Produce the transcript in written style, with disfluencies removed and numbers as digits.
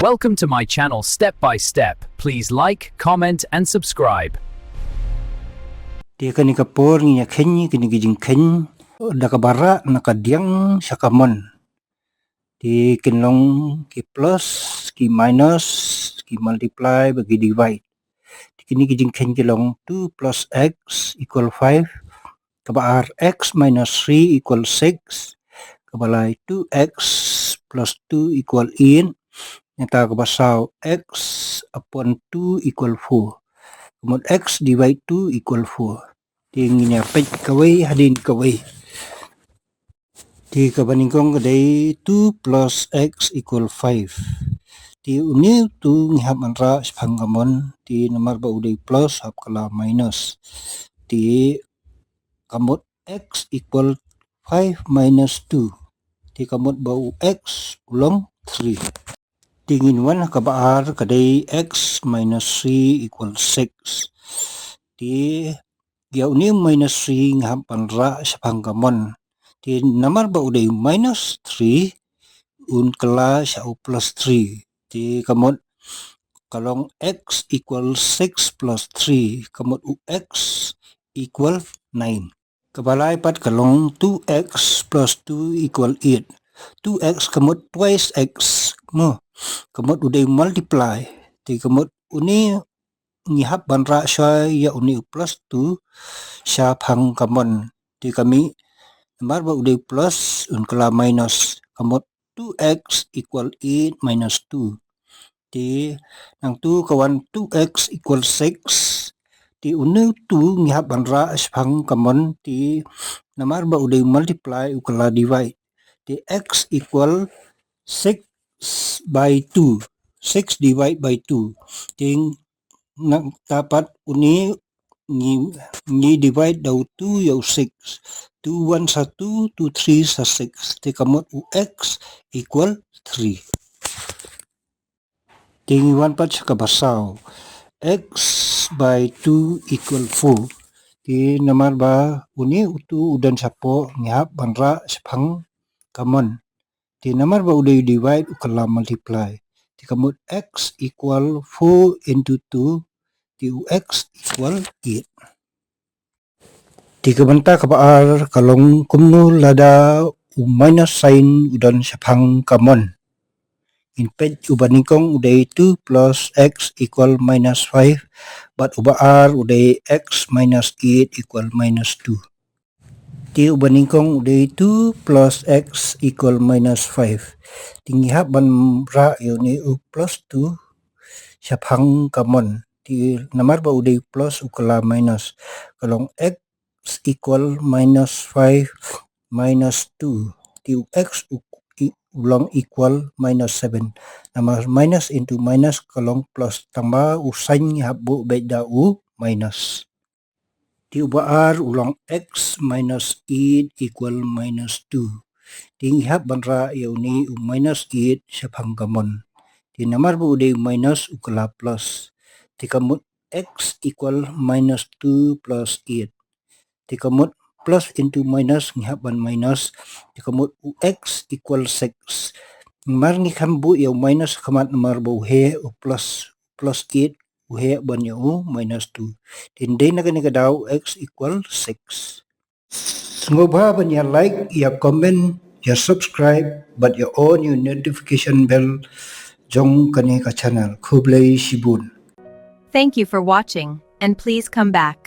Welcome to my channel Step by Step. Please like, comment, and subscribe. Dia kani kapor nginya kenya kini gijing ken dakabara nakadiang sakamon. Di kinlong ki plus ki minus ki multiply bagi divide. Di kini gijing ken kilong 2 plus x equal 5. Kabar x minus 3 equal 6. Kabalay 2x plus 2 equal in. Nyata kabasaw x upon 2 equal 4. Kemudian x divide 2 equal 4. Tingginya pej kawai hadin kawai. Di kabaningkong kadai 2 plus x equal 5. Di uni tu ngihap manra sepanggamon. Di nomor ba udai plus hap kala minus. Di kamut x equal 5 minus 2. Di kamut bau x ulong 3. Tingin wan kabaar kadai x minus 3 equal 6. Di Yaw ni minus 3 ngahap panra sa panggamon. Di namar ba uday minus 3 un kala sa u plus 3. Di kamot kalong x equal 6 plus 3. Kamot u x equal 9. Kabalay pat kalong 2x plus 2 equal 8. 2x kamot twice x mo. Kamot uday multiply. Di kamot uni ngihap banra siya ya uni plus 2 siya pangkamon. Di kami namar ba uday plus unkala minus. Kamot 2x equal 8 minus 2. Di nang 2 kawan 2x equal 6. Di uni 2 ngihap banra siya pangkamon. Di namar ba uday multiply ukala divide. Di x equal 6 by 2. 6 divide by 2. Ting dapat uni ni divide daw 2 yaw 6. 2 1 sa 2, 2 3 sa 6. Di kamot u x equal 3. Tingiwan pat sa kabasaw. X by 2 equal 4. Di namar ba uni utu udan sapo ngihap banra sa pang kamon. Di namar ba uday divide ukala multiply. Di kamot x equal 4 into 2. Di x equal 8. Di kabanta kabaar kalong kumno lada u minus sign udan sa pangkamon. In page ubaningkong uday 2 plus x equal minus 5. But ubaar uday x minus 8 equal minus 2. Di ubaningkong uday 2 plus x equal minus 5. Tingihap banra yun u plus 2 sa pangkamon. Di namar ba uday plus ukala minus. Kalong x equal minus 5 minus 2. Di x ulang equal minus 7. Namar minus into minus kalong plus. Tamba usain habbo beda u minus. Di ubaar ulang x minus 8 equal minus 2. Tinghap banra yauni u minus 8 sa panggamon. Di namar ba uday minus ukala plus. Di kamot x equal minus 2 plus 8. Di kamot plus into minus ngihapan minus. Di kamot x equal 6. Mar ni kambu yaw minus kamat namar ba uhe o plus 8 uhe ban yaw minus 2. Tinday na gani daw x equal 6. Sungobha ban ya like, ya comment, ya subscribe, but ya on your notification bell jong kani ka channel Kublai Shibun. Thank you for watching, and please come back.